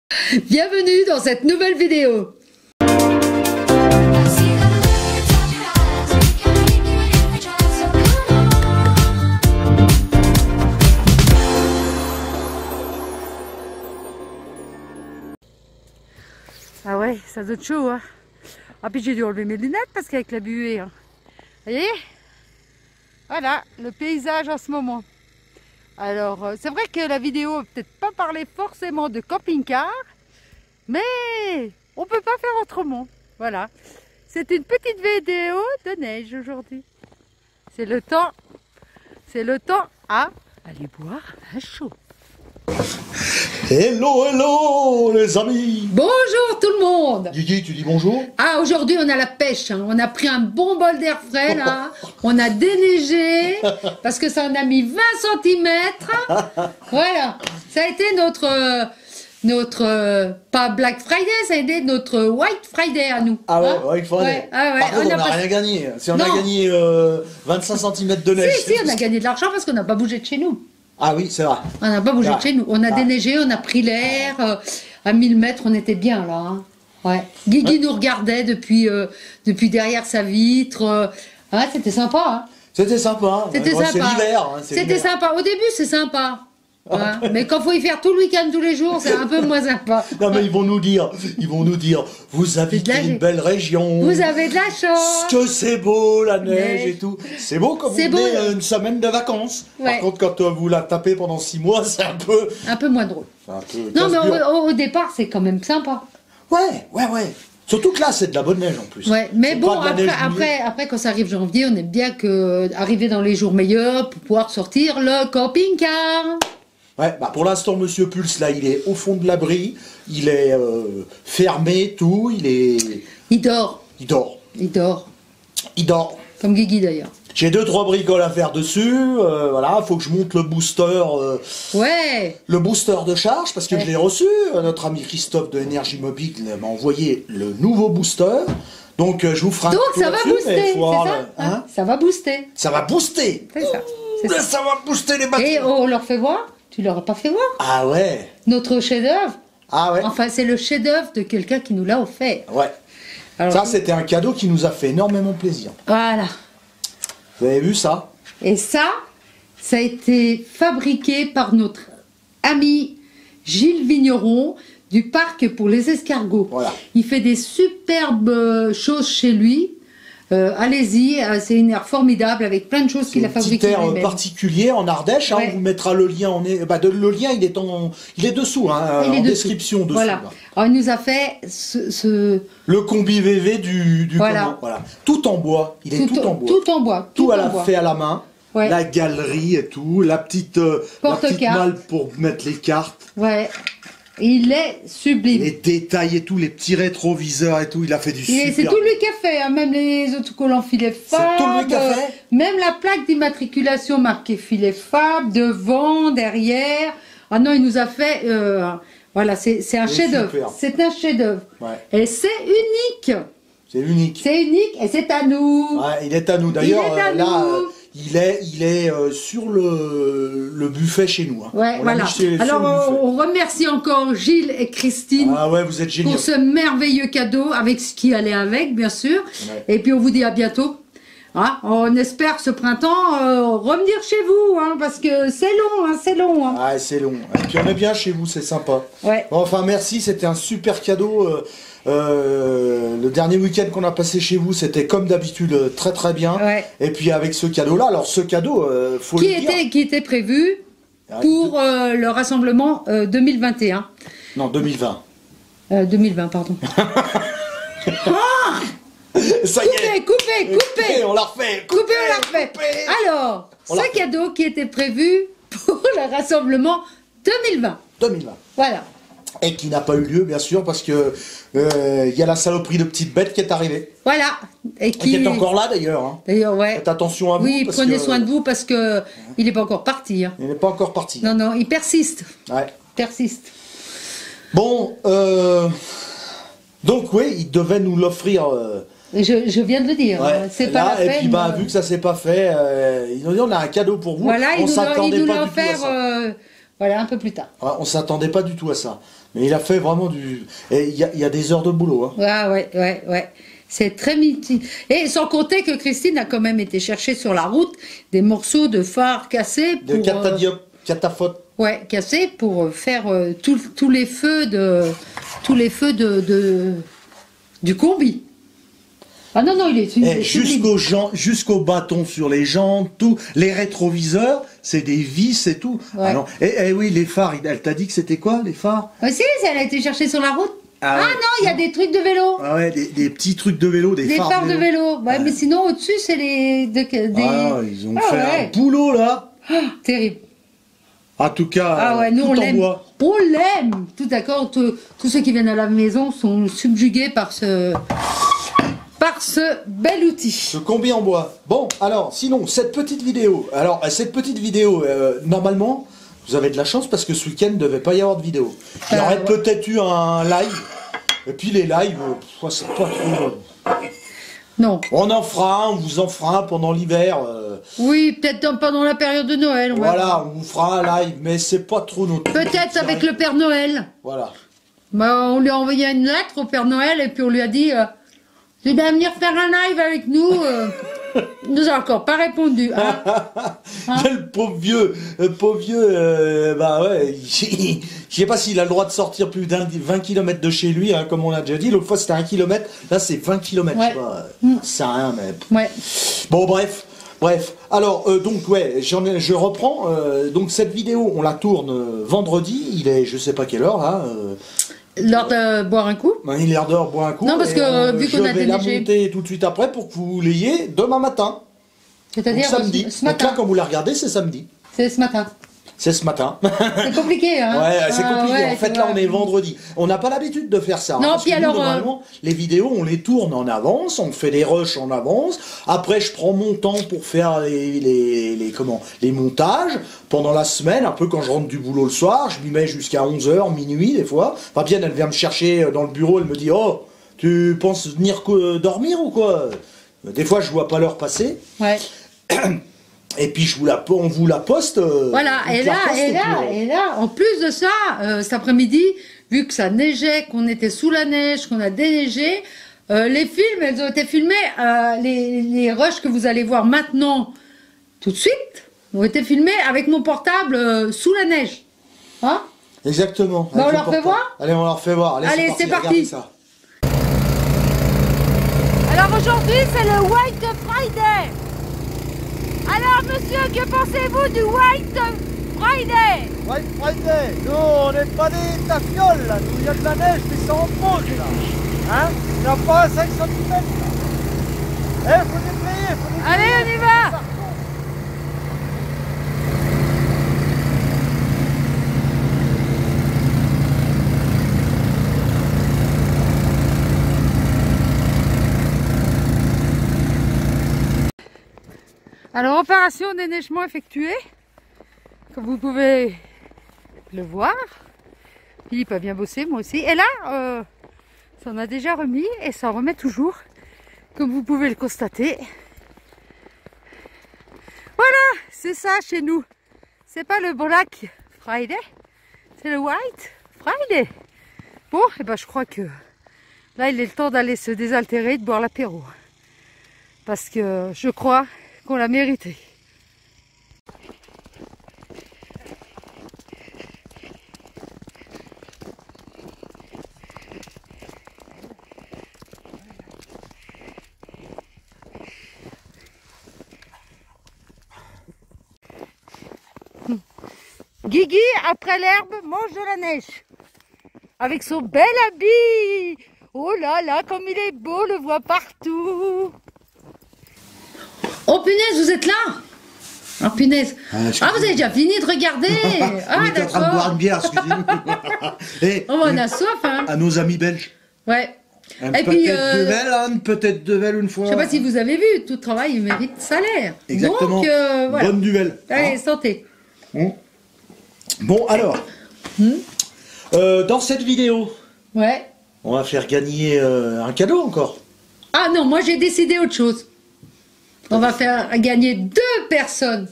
Bienvenue dans cette nouvelle vidéo. Ah ouais, ça doit être chaud, hein. Ah puis j'ai dû enlever mes lunettes parce qu'avec la buée, hein. Vous voyez? Voilà, le paysage en ce moment. Alors, c'est vrai que la vidéo peut peut-être pas parler forcément de camping-car, mais on peut pas faire autrement. Voilà. C'est une petite vidéo de neige aujourd'hui. C'est le temps à aller boire un chaud. Hello, hello les amis. Bonjour tout le monde. Guigui, tu dis bonjour? Ah, aujourd'hui on a la pêche, hein. On a pris un bon bol d'air frais là, on a déneigé, parce que ça en a mis 20 cm. Voilà, ça a été notre pas Black Friday, ça a été notre White Friday à nous. Ah ouais, hein. White Friday. Ouais, ah ouais, Par contre, on n'a pas... rien gagné. Si on a gagné 25 cm de neige. Si, on a gagné de l'argent parce qu'on n'a pas bougé de chez nous. Ah oui, c'est vrai. On n'a pas bougé de chez nous. On a déneigé, on a pris l'air. À 1000 mètres, on était bien là. Hein. Ouais. Guigui nous regardait depuis derrière sa vitre. Ah, c'était sympa. Hein. C'était sympa. C'était sympa. C'est l'hiver. Hein, c'était sympa. Au début, c'est sympa. Hein. Mais quand il faut y faire tout le week-end, tous les jours, c'est un peu moins sympa. Non mais ils vont nous dire, vous habitez une belle région. Vous avez de la chance. Que c'est beau la neige et tout. C'est beau quand vous venez une semaine de vacances. Ouais. Par contre, quand vous la tapez pendant 6 mois, c'est un peu moins drôle. Non mais au départ, c'est quand même sympa. Ouais. Surtout que là, c'est de la bonne neige en plus. Ouais, mais bon, après, quand ça arrive janvier, on aime bien arriver dans les jours meilleurs pour pouvoir sortir le camping-car. Ouais, bah pour l'instant, Monsieur Pulse, là, il est au fond de l'abri, il est fermé, tout, Il dort. Il dort. Comme Guigui d'ailleurs. J'ai 2-3 bricoles à faire dessus, voilà, faut que je monte le booster. Le booster de charge, parce que je l'ai reçu, notre ami Christophe de Énergie Mobile m'a envoyé le nouveau booster. Donc je vous ferai un Donc ça va booster, c'est ça hein, ça va booster. Ça va booster. C'est ça. Ça va booster les batteries. Et on leur fait voir. Tu leur as pas fait voir? Ah ouais. Notre chef-d'œuvre. Ah ouais. Enfin, c'est le chef-d'œuvre de quelqu'un qui nous l'a offert. Ouais. Alors, ça, c'était un cadeau qui nous a fait énormément plaisir. Voilà. Vous avez vu ça? Et ça a été fabriqué par notre ami Gilles Vigneron du parc pour les escargots. Voilà. Il fait des superbes choses chez lui. Allez-y, c'est une aire formidable avec plein de choses qu'il a fabriquées. C'est une aire particulier en Ardèche, hein, on vous mettra le lien, le lien il est dessous, hein, en description dessous. Voilà. Alors, il nous a fait le combi VV du comment, voilà. Tout en bois, il est tout en bois. Tout en bois. Tout à la fait à la main, la galerie et tout, la petite malle pour mettre les cartes. Ouais. Il est sublime. Les détails et tout, les petits rétroviseurs et tout, il a fait du super. C'est tout lui qui a fait, hein, même les autocollants filet Fab. C'est tout lui qui a fait. Même la plaque d'immatriculation marquée filet Fab, devant, derrière. Ah non, il nous a fait. Voilà, c'est un chef-d'œuvre. C'est un chef-d'œuvre. Ouais. Et c'est unique. C'est unique. C'est unique et c'est à nous. Ouais, il est à nous. D'ailleurs, là. Il est sur le buffet chez nous. Hein. Ouais, voilà. Alors, on remercie encore Gilles et Christine. Ah ouais, vous êtes géniaux. Pour ce merveilleux cadeau, avec ce qui allait avec, bien sûr. Ouais. Et puis, on vous dit à bientôt. Hein, on espère ce printemps revenir chez vous, hein, parce que c'est long, hein, c'est long. Hein. Ah, c'est long. Et puis, on est bien chez vous, c'est sympa. Ouais. Bon, enfin, merci, c'était un super cadeau. Le dernier week-end qu'on a passé chez vous, c'était comme d'habitude très très bien. Ouais. Et puis avec ce cadeau-là, alors ce cadeau, faut le dire. Qui était prévu pour le rassemblement 2021. Non, 2020. 2020, pardon. Ça y est. Coupé, on l'a refait. Coupé, on l'a refait. Alors, ce cadeau qui était prévu pour le rassemblement 2020. 2020. Voilà. Et qui n'a pas eu lieu, bien sûr, parce que y a la saloperie de petite bête qui est arrivée. Voilà. Et qui est encore là, d'ailleurs. Hein. D'ailleurs, ouais. Faites attention à vous. Oui, prenez soin de vous, parce que il n'est pas encore parti. Hein. Il n'est pas encore parti. Non, il persiste. Ouais. Persiste. Bon, donc oui, il devait nous l'offrir... Je viens de le dire, ouais. C'est pas la peine. Et puis vu que ça s'est pas fait, ils nous ont dit on a un cadeau pour vous. Voilà, on s'attendait pas du tout à ça. Voilà, un peu plus tard. Ah, on s'attendait pas du tout à ça. Mais il a fait vraiment du... Et il y a des heures de boulot. Hein. Ouais. C'est très mythique. Et sans compter que Christine a quand même été chercher sur la route des morceaux de phare cassés. De cataphote. Ouais, cassés pour faire tous les feux du combi. Ah non, il est jusqu'au bâton sur les jantes, tout, les rétroviseurs, c'est des vis et tout. Ouais. Et oui, les phares, elle t'a dit que c'était quoi, les phares? Si, elle a été chercher sur la route. Ah non, il y a des trucs de vélo. Ah ouais, des petits trucs de vélo, des phares de vélo. Ouais, mais sinon, au-dessus, c'est ils ont fait un boulot, là. Terrible. En tout cas, nous, tout on en l'aime. bois. On l'aime. Tout d'accord. Tous ceux qui viennent à la maison sont subjugués par ce bel outil. Ce combi en bois. Bon, alors, sinon, cette petite vidéo. Normalement, vous avez de la chance parce que ce week-end, ne devait pas y avoir de vidéo. Il y aurait peut-être eu un live. Et puis les lives, c'est pas trop... Non. On vous en fera un pendant l'hiver. Oui, peut-être pendant la période de Noël. On vous fera un live, mais c'est pas trop notre... Peut-être avec le Père Noël. Voilà. On lui a envoyé une lettre au Père Noël et puis on lui a dit... Tu dois venir faire un live avec nous. Il nous a encore pas répondu. Hein. Le pauvre vieux, je sais pas s'il a le droit de sortir plus d'un 20 km de chez lui, hein, comme on l'a déjà dit. L'autre fois c'était 1 km, là c'est 20 km. Ouais. Je sais pas, c'est rien, mais... Ouais. Bon, bref. Alors, je reprends. Donc cette vidéo, on la tourne vendredi. Il est, je sais pas quelle heure, là. L'heure de boire un coup. Il est l'heure de boire un coup. Non, parce que vu qu'on a déneigé... Je vais la monter tout de suite après pour que vous l'ayez demain matin. C'est-à-dire samedi. Ce matin. Donc là, quand vous la regardez, c'est samedi. C'est ce matin. C'est ce matin. C'est compliqué, hein. Ouais, c'est compliqué. En fait, là, on est vendredi. On n'a pas l'habitude de faire ça. Non, parce puis que alors... normalement, les vidéos, on les tourne en avance, on fait des rushs en avance. Après, je prends mon temps pour faire les montages. Pendant la semaine, un peu quand je rentre du boulot le soir, je m'y mets jusqu'à 11h, minuit, des fois. Fabienne, elle vient me chercher dans le bureau, elle me dit « Oh, tu penses venir dormir ou quoi ?» Des fois, je vois pas l'heure passer. Ouais. Et puis on vous la poste. Voilà, et là, en plus de ça, cet après-midi, vu que ça neigeait, qu'on était sous la neige, qu'on a déneigé, les films, elles ont été filmés, les rushs que vous allez voir maintenant, tout de suite, ont été filmés avec mon portable sous la neige. Hein? Exactement. On leur fait voir? Allez, on leur fait voir. Allez, c'est parti. Ça. Alors aujourd'hui, c'est le White Friday. Alors monsieur, que pensez-vous du White Friday? White Friday, nous on n'est pas des tafioles là, nous il y a de la neige mais c'est en rouge là. Hein? Il n'y a pas 5 cm là. Faut déplayer, Allez, on y va. Alors, opération déneigement effectuée, comme vous pouvez le voir. Philippe a bien bossé, moi aussi. Et là, ça en a déjà remis et ça en remet toujours, comme vous pouvez le constater. Voilà, c'est ça chez nous. C'est pas le Black Friday, c'est le White Friday. Bon, et ben je crois que là, il est le temps d'aller se désaltérer, de boire l'apéro. Parce que je crois qu'on l'a mérité. Guigui, après l'herbe, mange de la neige. Avec son bel habit. Oh là là, comme il est beau, le voit partout. Oh punaise, vous êtes là? Oh punaise. Vous avez déjà fini de regarder? On est en train de boire une bière, excusez-nous. On a soif, hein. À nos amis belges. Ouais. Et puis peut-être Devel une fois. Je sais pas si vous avez vu, tout travail il mérite salaire. Exactement. Donc, voilà. Bonne duvel. Allez, santé. Bon, alors, dans cette vidéo, ouais, on va faire gagner un cadeau encore. Ah non, moi j'ai décidé autre chose. On va faire gagner 2 personnes.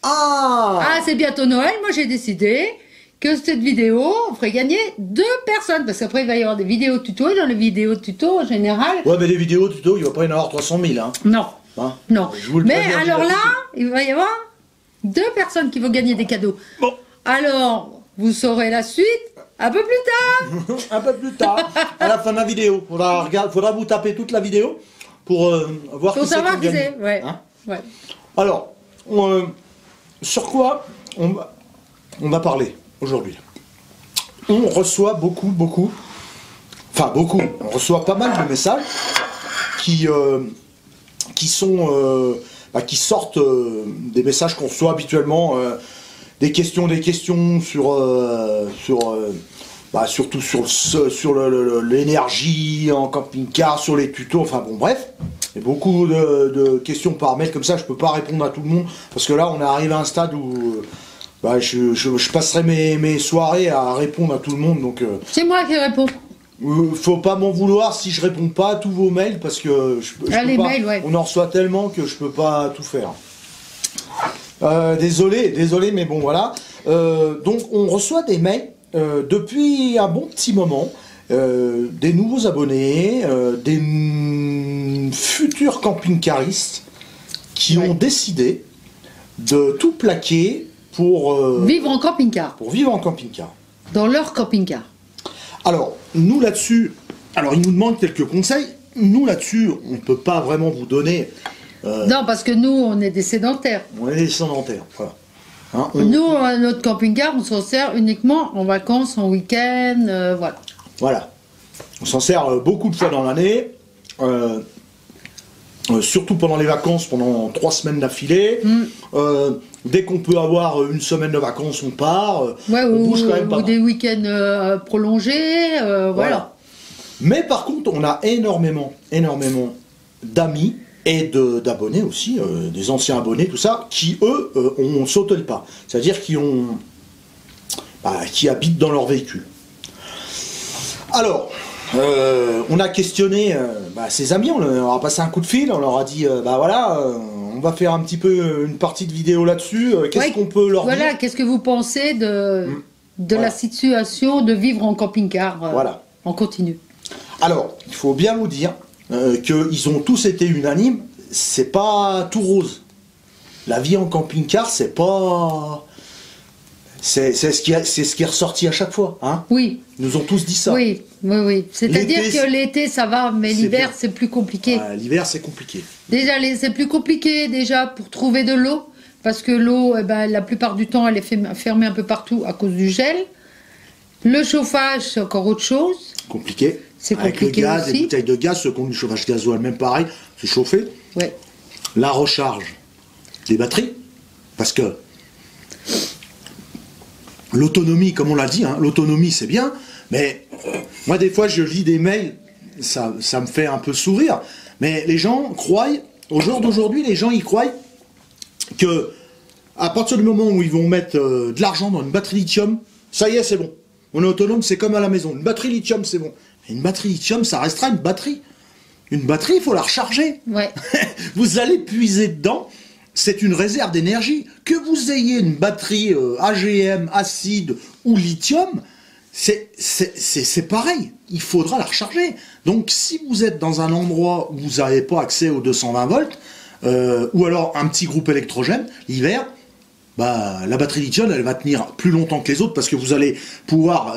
Ah, c'est bientôt Noël, moi j'ai décidé que cette vidéo ferait gagner 2 personnes. Parce qu'après, il va y avoir des vidéos tuto. Et dans les vidéos tuto, en général... Ouais, mais les vidéos tuto, il va pas y en avoir 300 000. Hein. Non. Hein, non. Mais alors là, il va y avoir 2 personnes qui vont gagner des cadeaux. Bon. Alors, vous saurez la suite un peu plus tard. Un peu plus tard, à la fin de la vidéo. Faudra vous taper toute la vidéo pour voir qui c'est qui gagne. Ouais. Hein, ouais. Alors, sur quoi on va parler aujourd'hui? On reçoit beaucoup, on reçoit pas mal de messages qui sortent des messages qu'on reçoit habituellement, des questions surtout sur l'énergie en camping-car, sur les tutos, enfin bon bref. Il y a beaucoup de questions par mail comme ça, je peux pas répondre à tout le monde, parce que là on est arrivé à un stade où je passerai mes soirées à répondre à tout le monde, donc... C'est moi qui réponds. Faut pas m'en vouloir si je réponds pas à tous vos mails, parce que mails, ouais. On en reçoit tellement que je peux pas tout faire. Désolé, mais bon voilà. Donc on reçoit des mails depuis un bon petit moment, des nouveaux abonnés, des futurs camping-caristes qui ont décidé de tout plaquer pour vivre en camping-car. Pour vivre en camping-car. Dans leur camping-car. Alors, nous là-dessus, ils nous demandent quelques conseils. Nous là-dessus, on ne peut pas vraiment vous donner... non, parce que nous, on est des sédentaires. On est des sédentaires, voilà. Hein, nous, notre camping-car, on s'en sert uniquement en vacances, en week-end, voilà. Voilà. On s'en sert beaucoup de fois dans l'année, surtout pendant les vacances, pendant 3 semaines d'affilée. Dès qu'on peut avoir une semaine de vacances, on part. On bouge quand même pas. Ou des week-ends prolongés, voilà. Mais par contre, on a énormément d'amis et d'abonnés aussi, des anciens abonnés, tout ça, qui eux ont sauté le pas. C'est-à-dire qui habitent dans leur véhicule. Alors, on a questionné ses amis, on leur a passé un coup de fil, on leur a dit, on va faire un petit peu une partie de vidéo là-dessus, qu'est-ce qu'on peut leur dire? Voilà, qu'est-ce que vous pensez de la situation de vivre en camping-car en continu? Alors, il faut bien vous dire qu'ils ont tous été unanimes, c'est pas tout rose. La vie en camping-car, c'est pas... C'est ce qui est ressorti à chaque fois, hein? Oui. Ils nous ont tous dit ça. Oui. C'est-à-dire que l'été, ça va, mais l'hiver, c'est plus compliqué. L'hiver, c'est compliqué. Déjà, c'est plus compliqué, pour trouver de l'eau, parce que l'eau, la plupart du temps, elle est fermée un peu partout à cause du gel. Le chauffage, c'est encore autre chose. Compliqué. C'est compliqué avec le gaz, aussi. les bouteilles de gaz, ceux qui ont du chauffage gasoil, même pareil, c'est chauffé. Ouais. La recharge des batteries, parce que l'autonomie, comme on l'a dit, l'autonomie c'est bien, mais moi des fois je lis des mails, ça me fait un peu sourire, mais les gens croient, au jour d'aujourd'hui, les gens y croient que à partir du moment où ils vont mettre de l'argent dans une batterie lithium, ça y est, c'est bon. On est autonome, c'est comme à la maison. Une batterie lithium, c'est bon. Et une batterie lithium, ça restera une batterie. Une batterie, il faut la recharger. Ouais. Vous allez puiser dedans. C'est une réserve d'énergie. Que vous ayez une batterie AGM, acide ou lithium, c'est pareil. Il faudra la recharger. Donc, si vous êtes dans un endroit où vous n'avez pas accès aux 220 volts, ou alors un petit groupe électrogène, l'hiver, la batterie lithium, elle va tenir plus longtemps que les autres parce que vous allez pouvoir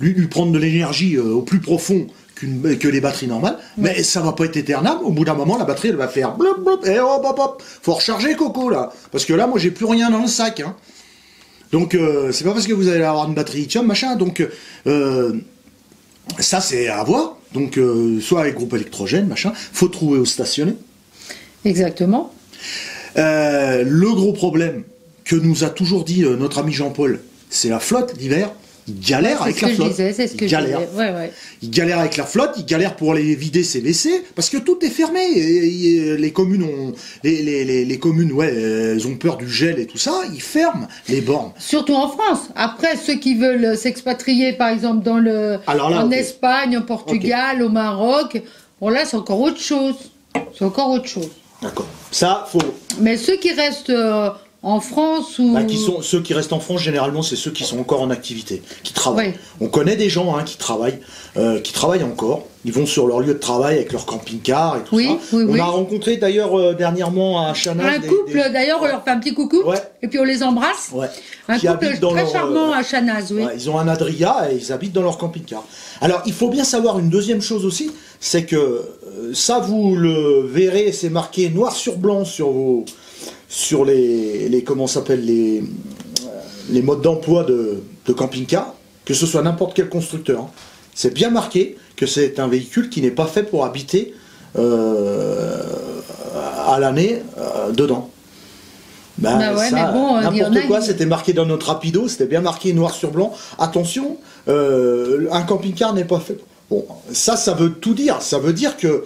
lui prendre de l'énergie au plus profond que les batteries normales, mais ça va pas être éternel. Au bout d'un moment, la batterie, elle va faire blop, blop, et hop, hop, hop. Faut recharger, Coco, là. Parce que là, moi, j'ai plus rien dans le sac, hein. Donc, c'est pas parce que vous allez avoir une batterie lithium, machin. Donc, ça, c'est à voir. Donc, soit avec groupe électrogène, machin. Faut trouver où stationner. Exactement. Le gros problème que nous a toujours dit notre ami Jean-Paul, c'est la flotte l'hiver. Il galère avec la flotte. C'est ce que je disais. Il galère avec la flotte, il galère pour aller vider ses WC, parce que tout est fermé. Et les communes elles ont peur du gel et tout ça, ils ferment les bornes. Surtout en France. Après, ceux qui veulent s'expatrier, par exemple, en Espagne, au Portugal, au Maroc, bon là, c'est encore autre chose. D'accord. Ça, faut... Mais ceux qui restent en France ou... Ceux qui restent en France, généralement, c'est ceux qui sont encore en activité, qui travaillent. Ouais. On connaît des gens qui travaillent encore. Ils vont sur leur lieu de travail avec leur camping-car et tout ça. On a rencontré d'ailleurs dernièrement à Chanaz... Un couple, d'ailleurs, on leur fait un petit coucou, et puis on les embrasse. Ouais. Un couple très charmant à Chanaz, oui. Ils ont un Adria et ils habitent dans leur camping-car. Alors, il faut bien savoir une deuxième chose aussi, c'est que ça, vous le verrez, c'est marqué noir sur blanc sur les comment s'appelle les modes d'emploi de camping-car, que ce soit n'importe quel constructeur. Hein. C'est bien marqué que c'est un véhicule qui n'est pas fait pour habiter à l'année dedans. N'importe quoi, c'était marqué dans notre rapido, c'était bien marqué noir sur blanc. Attention, un camping-car n'est pas fait. Bon, ça veut tout dire. Ça veut dire que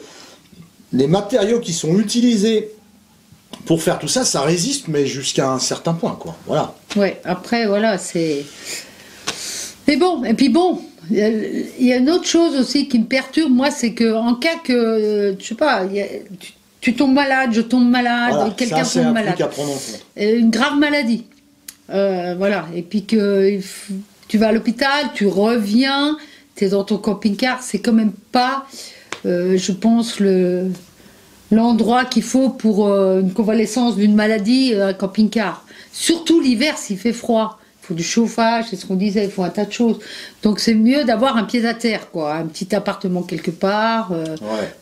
les matériaux qui sont utilisés pour faire tout ça, ça résiste, mais jusqu'à un certain point, quoi. Voilà. Ouais, après, voilà, c'est... Mais bon, et puis bon, il y a une autre chose aussi qui me perturbe, moi, c'est qu'en cas que, je sais pas, tu tombes malade, je tombe malade, voilà, quelqu'un tombe malade. Truc à prendre en compte. Une grave maladie. Voilà, et puis que tu vas à l'hôpital, tu reviens, tu es dans ton camping-car, c'est quand même pas, je pense, l'endroit qu'il faut pour une convalescence d'une maladie, un camping-car. Surtout l'hiver s'il fait froid. Il faut du chauffage, c'est ce qu'on disait, il faut un tas de choses. Donc c'est mieux d'avoir un pied-à-terre, quoi. Un petit appartement quelque part,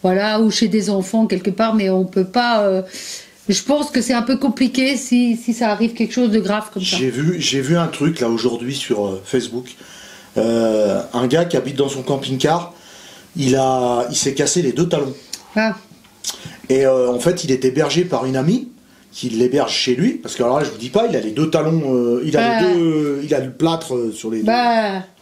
voilà, ou chez des enfants quelque part, mais on peut pas... je pense que c'est un peu compliqué si ça arrive quelque chose de grave comme ça. J'ai vu un truc là aujourd'hui sur Facebook. Un gars qui habite dans son camping-car, il s'est cassé les 2 talons. Ah. Et en fait, il est hébergé par une amie qui l'héberge chez lui, parce que alors là, je vous dis pas, il a les 2 talons, il a le plâtre sur les deux.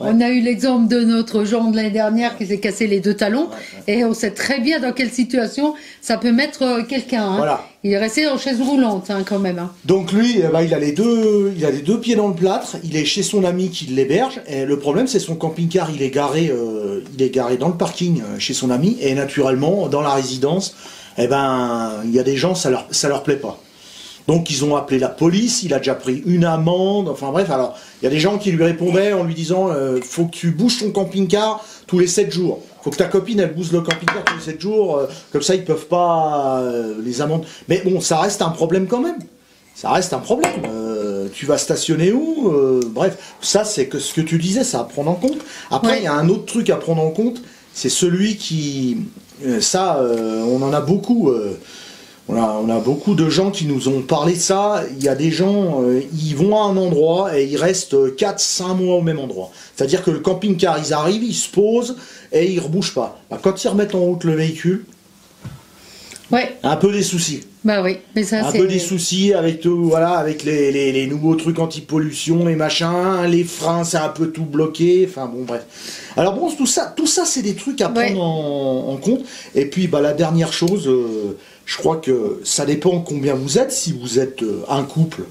On a eu l'exemple de notre Jean de l'année dernière qui s'est cassé les 2 talons, et on sait très bien dans quelle situation ça peut mettre quelqu'un. Hein. Voilà. Il est resté en chaise roulante quand même. Hein. Donc lui, il a les deux pieds dans le plâtre, il est chez son ami qui l'héberge, et le problème c'est son camping-car, il est garé dans le parking chez son ami, et naturellement, dans la résidence, il y a des gens, ça leur plaît pas. Donc ils ont appelé la police, il a déjà pris une amende, enfin bref, alors il y a des gens qui lui répondaient en lui disant faut que tu bouges ton camping-car tous les 7 jours. Faut que ta copine elle bouge le camping-car tous les 7 jours, comme ça ils peuvent pas les amendes. Mais bon, ça reste un problème quand même. Ça reste un problème. Tu vas stationner où bref, ça c'est ce que tu disais, ça à prendre en compte. Après il y a un autre truc à prendre en compte, c'est celui qui... on en a beaucoup... On a beaucoup de gens qui nous ont parlé de ça. Il y a des gens, ils vont à un endroit et ils restent 4-5 mois au même endroit. C'est-à-dire que le camping-car, ils arrivent, ils se posent et ils ne rebougent pas. Quand ils remettent en route le véhicule, un peu des soucis. Bah oui, mais ça un peu des soucis avec tout, avec les nouveaux trucs anti-pollution, les machins, les freins, c'est un peu tout bloqué. Enfin bon, bref. Alors bon, tout ça, c'est des trucs à prendre en compte. Et puis la dernière chose. Je crois que ça dépend combien vous êtes. Si vous êtes un couple,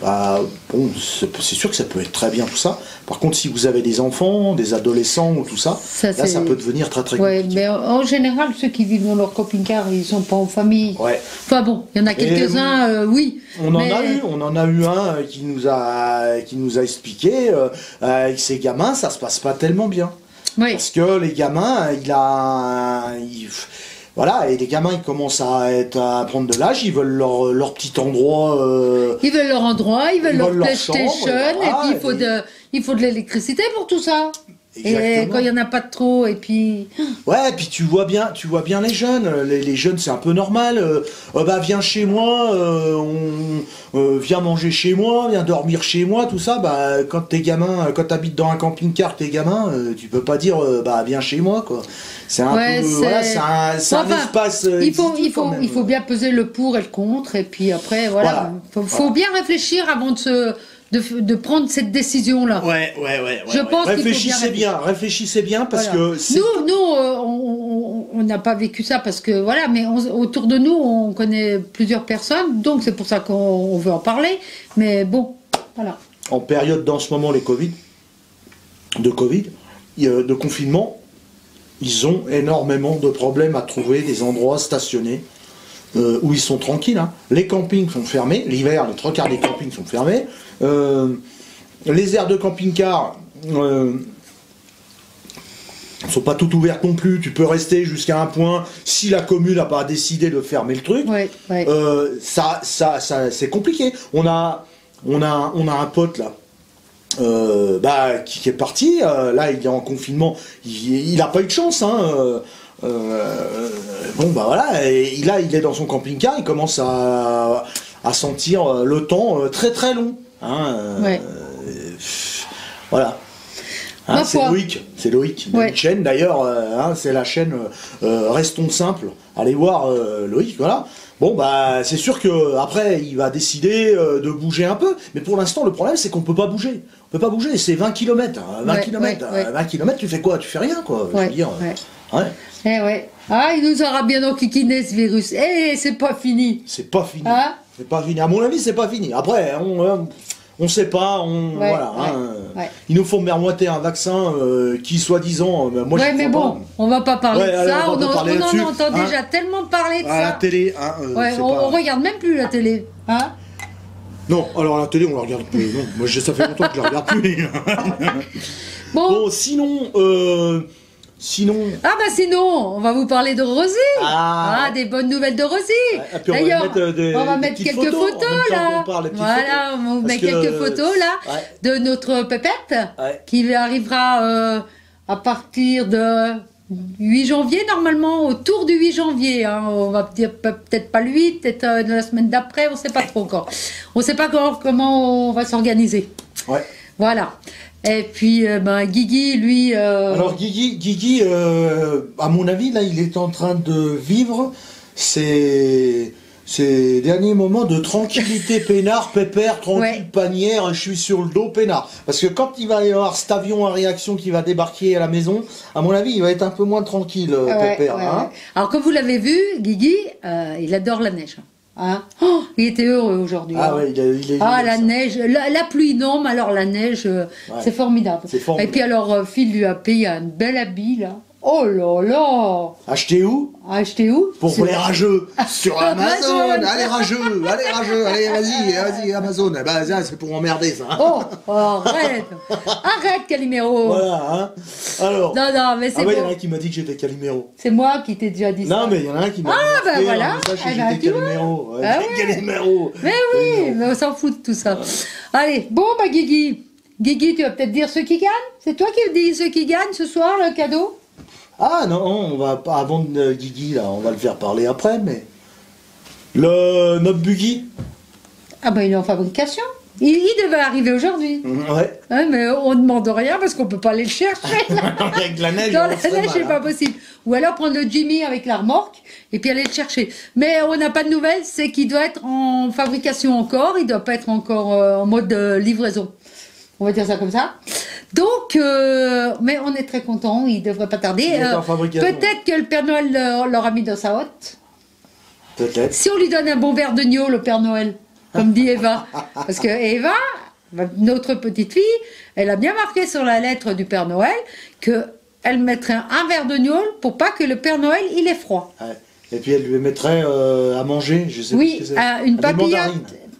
bon, c'est sûr que ça peut être très bien tout ça. Par contre, si vous avez des enfants, des adolescents ou tout ça, ça peut devenir très compliqué. Mais en général, ceux qui vivent dans leur camping-car, ils sont pas en famille. Enfin bon, il y en a quelques-uns, oui. On en a eu un qui nous a expliqué avec ses gamins, ça se passe pas tellement bien. Parce que les gamins, voilà, et les gamins, ils commencent à prendre de l'âge, ils veulent leur petit endroit. Ils veulent leur endroit, ils veulent leur PlayStation, et puis il faut de l'électricité pour tout ça. Exactement. Et quand il n'y en a pas de trop, et puis... Ouais, et puis tu vois bien les jeunes. Les jeunes, c'est un peu normal. Viens chez moi, viens manger chez moi, viens dormir chez moi, tout ça. Quand t'es gamin, quand t'habites dans un camping-car, t'es gamin, tu peux pas dire viens chez moi, quoi. C'est un peu... Voilà, c'est un espace... Il faut bien peser le pour et le contre, et puis après, voilà. Faut bien réfléchir avant de prendre cette décision-là. Je pense réfléchissez bien parce que... Nous, on n'a pas vécu ça parce que, voilà, mais autour de nous, on connaît plusieurs personnes, donc c'est pour ça qu'on veut en parler, mais bon, voilà. En période, dans ce moment, de confinement, ils ont énormément de problèmes à trouver des endroits stationnés où ils sont tranquilles. Hein. Les campings sont fermés. L'hiver, les 3/4 des campings sont fermés. Les aires de camping-car ne sont pas toutes ouvertes non plus. Tu peux rester jusqu'à un point si la commune n'a pas décidé de fermer le truc. Ouais. Ça c'est compliqué. On a un pote là. Qui est parti, là il est en confinement, il n'a pas eu de chance, hein. Et là il est dans son camping-car, il commence à sentir le temps très très long, hein, voilà. Hein, c'est Loïc, une chaîne d'ailleurs, c'est la chaîne Restons Simples, allez voir Loïc, voilà. Bon c'est sûr que après il va décider de bouger un peu, mais pour l'instant le problème c'est qu'on peut pas bouger. On peut pas bouger, c'est 20 km. 20 km, tu fais quoi? Tu fais rien, quoi. Je veux dire. Ah, il nous aura bien enquiquiné ce virus. C'est pas fini. C'est pas fini. Hein? C'est pas fini. À mon avis, c'est pas fini. Après, on sait pas. Il nous faut mermoiter un vaccin qui, soi-disant, moi je mais bon, on va pas parler de ça. On en entend hein? déjà tellement parler de ça. À la télé, on regarde même plus la télé. Hein? Non, alors la télé, on la regarde plus. Non, moi, ça fait longtemps que je la regarde plus. Bon, sinon. Sinon, on va vous parler de Rosie. Des bonnes nouvelles de Rosie. D'ailleurs, on va mettre quelques photos là. Voilà, on va vous mettre quelques photos là de notre pépette qui arrivera à partir de 8 janvier normalement, autour du 8 janvier. Hein. On va dire peut-être pas le 8, peut-être la semaine d'après, on ne sait pas trop encore. On ne sait pas encore comment on va s'organiser. Ouais. Voilà. Et puis, Guigui, lui... Alors, Guigui à mon avis, là, il est en train de vivre ces derniers moments de tranquillité peinard, pépère, tranquille, panière, je suis sur le dos, peinard. Parce que quand il va y avoir cet avion à réaction qui va débarquer à la maison, à mon avis, il va être un peu moins tranquille, pépère. Hein. Alors, comme vous l'avez vu, Guigui, il adore la neige. Hein, il était heureux aujourd'hui. Ah ouais, il est la neige, la pluie non, mais alors la neige, c'est formidable. Et puis alors, Phil lui a payé un bel habit là. Oh là là! Acheté où? Pour les rageux. Sur Amazon. Allez rageux, allez vas-y Amazon. C'est pour emmerder ça. Arrête Calimero. Voilà, hein. Alors. Non, mais c'est bon. Il y en a un qui m'a dit que j'étais Calimero. C'est moi qui t'ai déjà dit ça. Non, mais il y en a un qui m'a dit voilà. que j'étais Calimero. Calimero. Mais oui, mais on s'en fout de tout ça. Allez, bon Guigui, tu vas peut-être dire ceux qui gagnent. C'est toi qui dis ceux qui gagnent ce soir, le cadeau? Ah non, on va pas avant de Guigui là, on va le faire parler après, mais notre buggy. Il est en fabrication. Il devait arriver aujourd'hui. Ouais. Mais on ne demande rien parce qu'on peut pas aller le chercher. Avec la neige. Dans la neige, c'est pas possible. Ou alors prendre le Jimmy avec la remorque et puis aller le chercher. Mais on n'a pas de nouvelles, c'est qu'il doit être en fabrication encore. Il doit pas être encore en mode livraison. On va dire ça comme ça. Donc, mais on est très contents, il devrait pas tarder. Peut-être que le Père Noël l'aura mis dans sa hotte. Peut-être. Si on lui donne un bon verre de gnôle, le Père Noël, comme dit Eva. Parce que Eva, notre petite fille, elle a bien marqué sur la lettre du Père Noël qu'elle mettrait un verre de gnôle pour pas que le Père Noël, il ait froid. Ouais. Et puis elle lui mettrait à manger, je sais pas ce que c'est. Une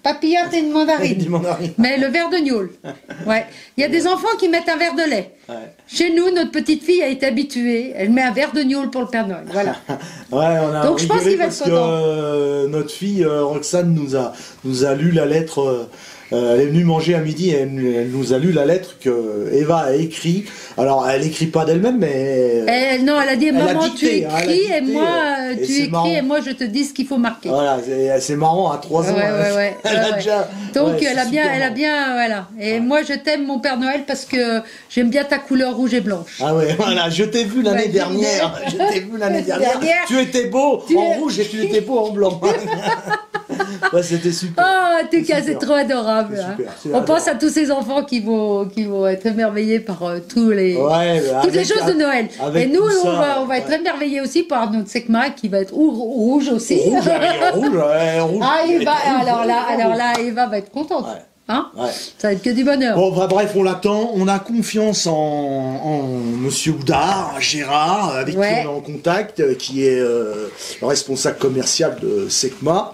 papillote et une mandarine. Mais le verre de gnôle. Ouais. Il y a des enfants qui mettent un verre de lait. Ouais. Chez nous, notre petite fille a été habituée. Elle met un verre de gnôle pour le Père Noël. Voilà. Donc je pense qu'il va être content. Notre fille Roxane nous a lu la lettre. Elle est venue manger à midi et elle nous a lu la lettre que Eva a écrit. Alors, elle écrit pas d'elle-même, mais... non, elle a dit, maman, tu écris et moi, tu écris et moi, je te dis ce qu'il faut marquer. Voilà, c'est marrant, à 3 ans. Donc, elle a bien, voilà. Et moi, je t'aime, mon Père Noël, parce que j'aime bien ta couleur rouge et blanche. Ah ouais, voilà, je t'ai vu l'année dernière. Tu étais beau en rouge et tu étais beau en blanc. C'était super. Oh, en tout cas, c'est trop adorable. On pense à tous ces enfants qui vont être émerveillés par toutes les choses de Noël. Et nous, on va être émerveillés aussi par notre Sekma qui va être rouge aussi. Rouge. Ah, Eva, alors là, Eva va être contente. Hein, ça va être que du bonheur. Bon, bah, bref, on l'attend. On a confiance en Monsieur Houdard, Gérard, avec qui on est en contact, qui est le responsable commercial de Secma.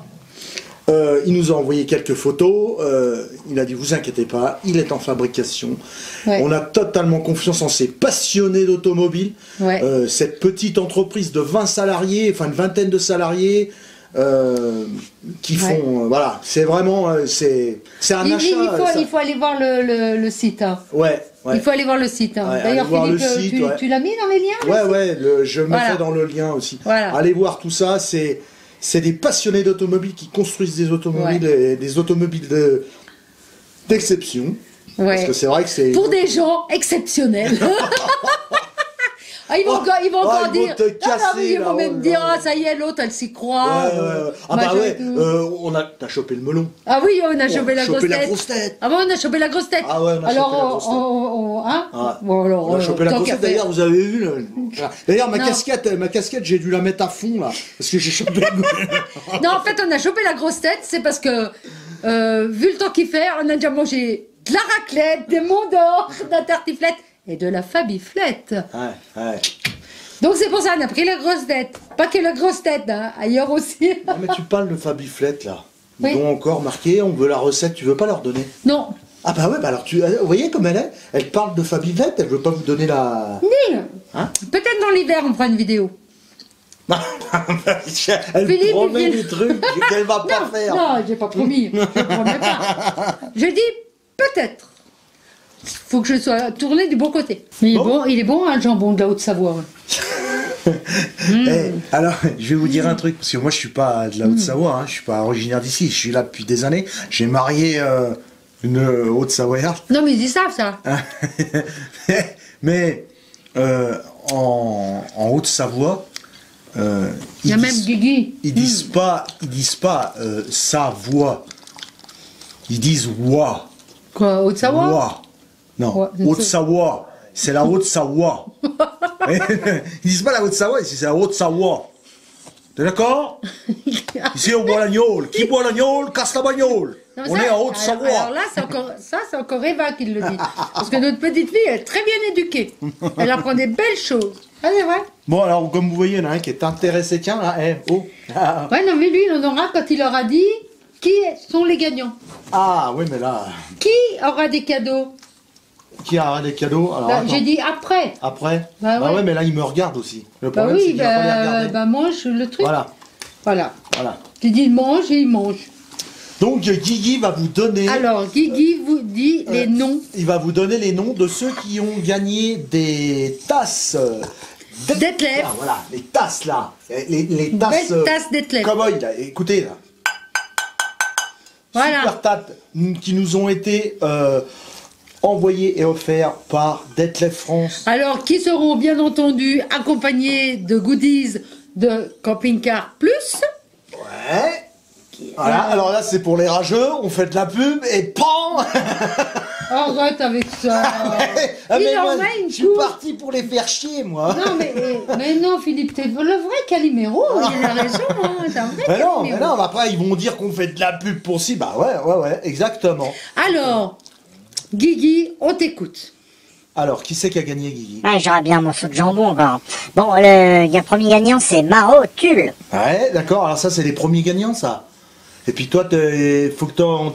Il nous a envoyé quelques photos. Il a dit, vous inquiétez pas, il est en fabrication. On a totalement confiance en ces passionnés d'automobile. Cette petite entreprise de 20 salariés, enfin une vingtaine de salariés, qui font, voilà, c'est vraiment, c'est un achat. Il faut aller voir le site. Hein. Il faut aller voir le site. Hein. D'ailleurs, Philippe, tu l'as mis dans les liens? Je mettrai dans le lien aussi. Allez voir tout ça, c'est des passionnés d'automobile qui construisent des automobiles, et des automobiles d'exception. Parce que c'est vrai que c'est... Pour des gens exceptionnels. Ils vont encore dire. Ils vont même dire, ça y est, l'autre, elle s'y croit. T'as chopé le melon. Ah oui, on a chopé la grosse tête. Ah bon, on a chopé la grosse tête. Ah ouais, on a chopé la grosse tête. On a chopé la grosse tête, d'ailleurs, vous avez vu. D'ailleurs, ma casquette, j'ai dû la mettre à fond, là. Parce que j'ai chopé le melon. Non, en fait, on a chopé la grosse tête, c'est parce que, vu le temps qu'il fait, on a déjà mangé de la raclette, des monts d'or, de la tartiflette. Et de la fabiflette. Donc c'est pour ça qu'on a pris la grosse tête. Pas que la grosse tête, hein, ailleurs aussi. Non, mais tu parles de fabiflette là. Ils ont encore marqué, on veut la recette, tu veux pas leur donner? Non. Ah bah ouais, bah alors vous voyez comme elle est? Elle parle de fabiflette, elle veut pas vous donner la... Nul. Peut-être dans l'hiver on fera une vidéo. Elle promet des trucs qu'elle va pas faire. Non, j'ai pas promis. Je promets pas. Je dis peut-être. Faut que je sois tourné du bon côté. Mais il est bon, hein, le jambon de la Haute-Savoie. Alors, je vais vous dire un truc, parce que moi je suis pas de la Haute-Savoie, hein, je suis pas originaire d'ici, je suis là depuis des années. J'ai marié une Haute-Savoyarde. Non mais ils savent ça. Mais en Haute-Savoie, il y a même Guigui. Ils disent pas Savoie. Ils disent Wa. Quoi, Haute-Savoie? Non, Haute-Savoie, c'est la Haute-Savoie. Ils disent pas la Haute-Savoie, ici c'est la Haute-Savoie. T'es d'accord? Ici on boit l'agneau. Qui boit l'agneau casse la bagnole. On est en Haute-Savoie. Alors là, c'est encore Eva qui le dit. Parce que notre petite fille est très bien éduquée. Elle apprend des belles choses. Ah, c'est vrai. Bon, alors comme vous voyez, il y en a un qui est intéressé. Tiens, là, Ouais, non, mais lui, il en aura quand il aura dit qui sont les gagnants. Ah, oui, mais là... Qui aura des cadeaux? Qui aura des cadeaux? J'ai dit après. Après? Bah ouais, mais là, il me regarde aussi. Le problème, c'est qu'il va pas les regarder. Mange le truc. Voilà. Tu dis il mange et il mange. Donc, Guigui va vous donner... Alors, Guigui vous dit les noms. Il va vous donner les noms de ceux qui ont gagné des tasses... Detlef. Voilà, les tasses, là. Les tasses... Belle tasse Detlef. Cowboy, là. Écoutez, là. Voilà. Super tasses qui nous ont été... envoyés et offerts par Detlef France. Alors, qui seront bien entendu accompagnés de goodies de Camping Car Plus. Ouais. Voilà, alors là c'est pour les rageux, on fait de la pub et PAN. Arrête avec ça. Je suis parti pour les faire chier, moi. Non, mais non, Philippe, t'es le vrai Calimero, il a raison, hein, t'es un vrai Calimero. Mais non, après ils vont dire qu'on fait de la pub pour si, bah ouais, exactement. Alors... Guigui, on t'écoute. Alors, qui c'est qui a gagné, Guigui? J'aurais bien un morceau de jambon encore. Bon, le premier gagnant, c'est Maro Tulle. Ouais, d'accord, alors ça, c'est les premiers gagnants, ça. Et puis toi, faut que t'en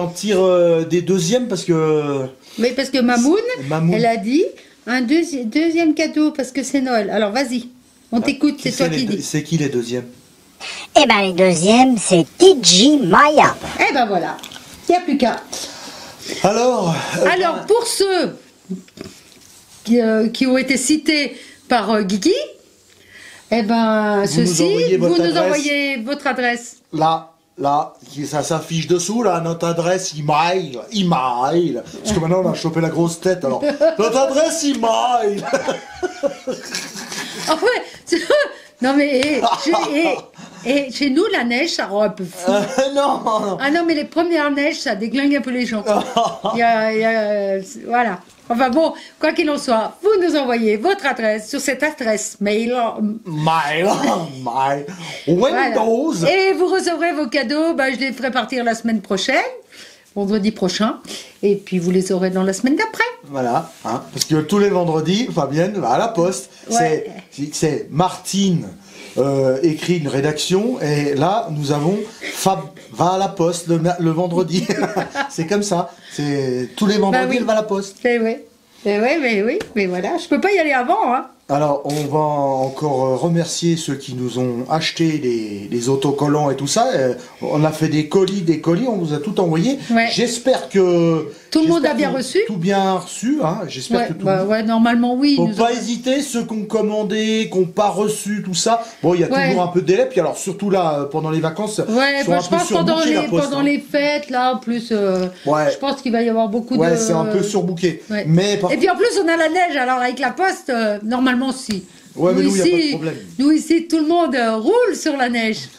tires des deuxièmes, parce que... Mais parce que Mamoun, elle a dit un deuxième cadeau, parce que c'est Noël. Alors, vas-y, on t'écoute, c'est toi qui dis. C'est qui les deuxièmes? Eh ben, les deuxièmes, c'est TJ Maya. Eh ben voilà, il n'y a plus qu'à... Alors, pour ceux qui ont été cités par Guigui, eh ben, vous nous envoyez votre adresse. Là, ça s'affiche dessous, là, notre adresse email. Parce que maintenant, on a chopé la grosse tête, alors. Notre adresse email. En fait, non mais, et chez nous, la neige, ça rend un peu fou. Non. Ah non, mais les premières neiges, ça déglingue un peu les gens. Voilà. Enfin bon, quoi qu'il en soit, vous nous envoyez votre adresse sur cette adresse mail. Windows. Voilà. Et vous recevrez vos cadeaux, je les ferai partir la semaine prochaine. vendredi prochain. Et puis vous les aurez dans la semaine d'après. Voilà, hein, parce que tous les vendredis, Fabienne va à la poste. Ouais. C'est Martine écrit une rédaction, et là nous avons Fab va à la poste le vendredi. C'est comme ça. C'est tous les vendredis, oui. elle va à la poste. Mais voilà, je peux pas y aller avant, hein. Alors, on va encore remercier ceux qui nous ont acheté les autocollants et tout ça. On a fait des colis, on vous a tout envoyé. Ouais. J'espère que... Tout le monde a bien reçu. Tout bien reçu, hein. J'espère que tout le monde... Ouais, normalement, oui. Faut pas hésiter, ceux qui ont commandé, qui n'ont pas reçu, tout ça. Bon, il y a toujours un peu de délai. Puis alors, surtout là, pendant les vacances, ouais, je pense pendant les fêtes, là, en plus, je pense qu'il va y avoir beaucoup de... Ouais, c'est un peu surbooké. Ouais. Mais Et puis en plus, on a la neige, alors avec la poste, normalement, si. Ouais, mais nous, il n'y a pas de problème. Nous, ici, tout le monde roule sur la neige.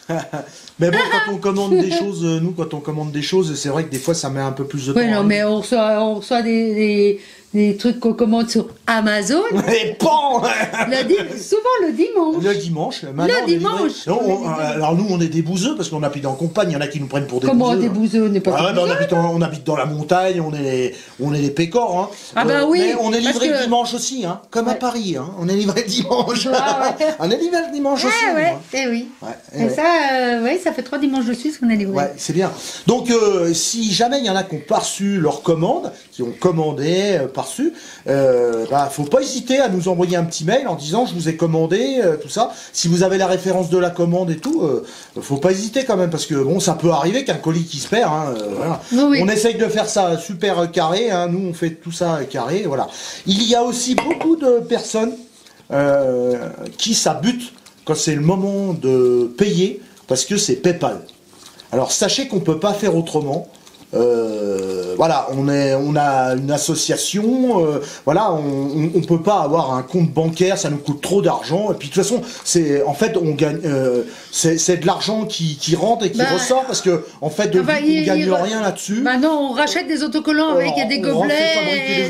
Mais bon, quand on commande des choses, c'est vrai que des fois, ça met un peu plus de temps. Oui, non, mais on reçoit des trucs qu'on commande sur Amazon. Et pan souvent le dimanche. Le dimanche. Le dimanche. Alors nous, on est des bouseux, parce qu'on habite en campagne, il y en a qui nous prennent pour des bouseux. Comment des bouseux? On n'est pas des bouseux. On habite dans la montagne, on est des pécores. Hein. Ah bah oui. Mais on est livré le dimanche aussi, hein, comme à Paris. Hein. On est livré le dimanche. On est livré le dimanche aussi. Et oui. Et ça, ça fait 3 dimanches de suite qu'on est livré. Ouais, c'est bien. Donc, si jamais il y en a qui n'ont pas reçu leur commande, qui ont commandé, pas reçu, faut pas hésiter à nous envoyer un petit mail en disant je vous ai commandé, tout ça. Si vous avez la référence de la commande et tout, faut pas hésiter quand même, parce que bon, ça peut arriver qu'un colis qui se perd. Hein, voilà. Oui. On essaye de faire ça super carré. Hein, nous, on fait tout ça carré. Voilà. Il y a aussi beaucoup de personnes qui s'abutent quand c'est le moment de payer, parce que c'est PayPal. Alors sachez qu'on peut pas faire autrement. Voilà, on a une association, voilà, on peut pas avoir un compte bancaire, ça nous coûte trop d'argent. Et puis de toute façon, on gagne, c'est de l'argent qui rentre et qui ressort, parce que en fait, on gagne rien là-dessus. Bah non, on rachète des autocollants avec des gobelets.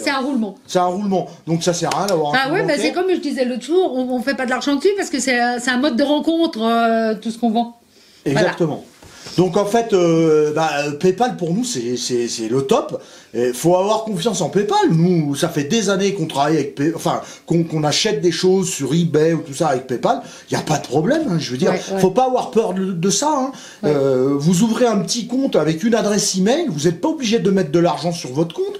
C'est un roulement. C'est un roulement, donc ça sert à rien d'avoir un compte bancaire. C'est comme je disais l'autre jour, on fait pas de l'argent dessus parce que c'est un mode de rencontre, tout ce qu'on vend. Exactement. Voilà. Donc en fait, PayPal pour nous c'est le top. Il faut avoir confiance en PayPal. Nous, ça fait des années qu'on travaille avec qu'on achète des choses sur eBay ou tout ça avec PayPal. Il n'y a pas de problème. Hein, je veux dire, faut pas avoir peur de ça. Hein. Vous ouvrez un petit compte avec une adresse email. Vous n'êtes pas obligé de mettre de l'argent sur votre compte.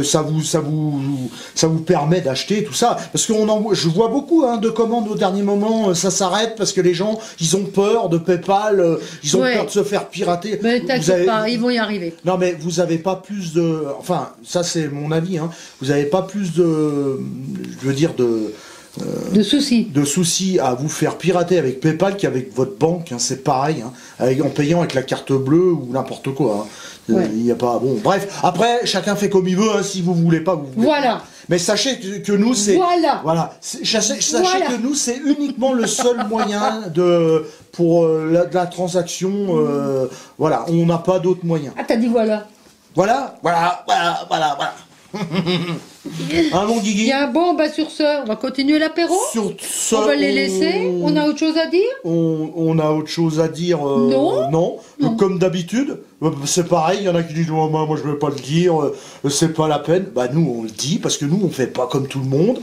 Ça vous permet d'acheter tout ça. Parce que je vois beaucoup de commandes au dernier moment. Ça s'arrête parce que les gens ils ont peur de PayPal. Ils ont peur de se faire pirater. Mais t'inquiète pas, ils vont y arriver. Non mais vous avez pas plus de... Enfin, ça c'est mon avis, hein. Vous n'avez pas plus de... Je veux dire de soucis. De soucis à vous faire pirater avec PayPal qu'avec votre banque, hein. C'est pareil, hein. En payant avec la carte bleue ou n'importe quoi. Hein. Il n'y a pas... Bon, bref, après, chacun fait comme il veut, hein. Si vous voulez pas, vous voulez. Voilà. Mais sachez que nous, c'est... Voilà. Sachez que nous, c'est uniquement le seul moyen pour la transaction. Voilà, on n'a pas d'autre moyen. Ah, t'as dit voilà. Voilà. Un bon Guigui. Sur ce, on va continuer l'apéro. Sur ce, on va les laisser. On a autre chose à dire. On a autre chose à dire. Non. Comme d'habitude, c'est pareil. Il y en a qui disent moi je veux pas le dire. C'est pas la peine. Bah nous on le dit parce que nous on fait pas comme tout le monde.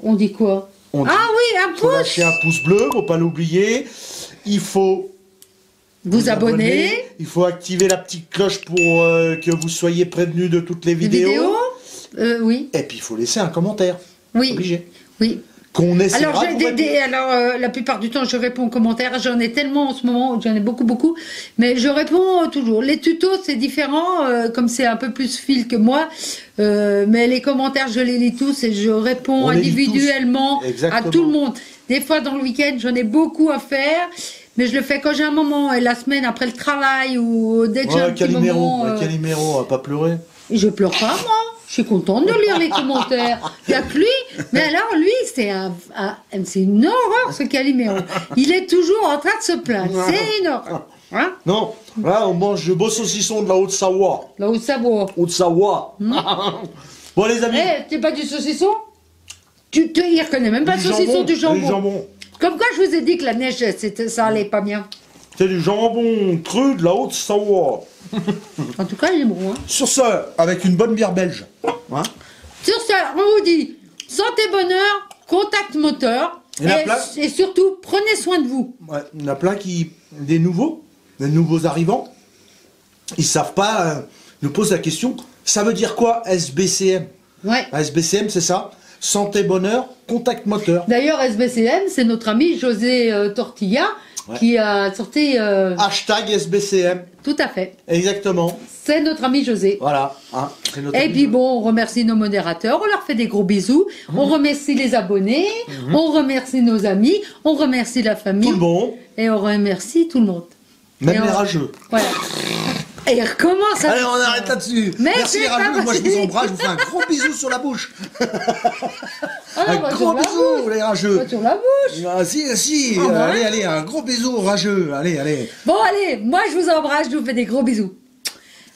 On dit quoi? Oui, un pouce. Faut lâcher un pouce bleu, faut pas l'oublier. Il faut vous abonner. Il faut activer la petite cloche pour que vous soyez prévenus de toutes les vidéos. Oui. Et puis il faut laisser un commentaire. Oui. Obligé. Oui. Qu'on essaiera. Alors, la plupart du temps, je réponds aux commentaires. J'en ai tellement en ce moment, j'en ai beaucoup. Mais je réponds toujours. Les tutos, c'est différent, comme c'est un peu plus fil que moi. Mais les commentaires, je les lis tous et je réponds individuellement à tout le monde. Des fois, dans le week-end, j'en ai beaucoup à faire. Mais je le fais quand j'ai un moment, et la semaine après le travail, ou dès que j'ai un petit moment... Calimero, à pas pleurer. Et je pleure pas, moi. Je suis contente de lire les commentaires. Il n'y a que lui. Mais alors, lui, c'est une horreur, ce Calimero. Il est toujours en train de se plaindre. C'est une horreur. Hein? Non, là, on mange de beaux saucissons de la Haute-Savoie. La Haute-Savoie. Haute-Savoie. Bon, les amis. C'est pas du saucisson? Il reconnaît même pas le saucisson, du jambon. Comme quoi, je vous ai dit que la neige, ça allait pas bien. C'est du jambon cru de la Haute-Savoie. En tout cas, il est bon. Hein. Sur ce, avec une bonne bière belge. Hein. Sur ce, on vous dit santé, bonheur, contact moteur. Et surtout, prenez soin de vous. Ouais, il y en a plein des nouveaux arrivants, ils savent pas, nous posent la question, ça veut dire quoi SBCM? Ouais. SBCM, c'est ça? Santé, bonheur, contact moteur. D'ailleurs, SBCM, c'est notre ami José Tortilla qui a sorti... Hashtag SBCM. Tout à fait. Exactement. C'est notre ami José. Voilà. Hein, et puis bon, on remercie nos modérateurs, on leur fait des gros bisous, on remercie les abonnés, on remercie nos amis, on remercie la famille. Tout le monde. Et on remercie tout le monde. Même les rageux. Voilà. Et il recommence à... Allez, on arrête là-dessus. Merci les rageux, moi je vous embrasse, je vous fais un gros bisou sur la bouche. Un gros bisou les rageux. Sur la bouche. Ah, si, allez, un gros bisou aux rageux. Allez. Bon, allez, moi je vous embrasse, je vous fais des gros bisous.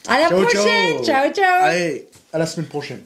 À la prochaine. Ciao. Allez, à la semaine prochaine.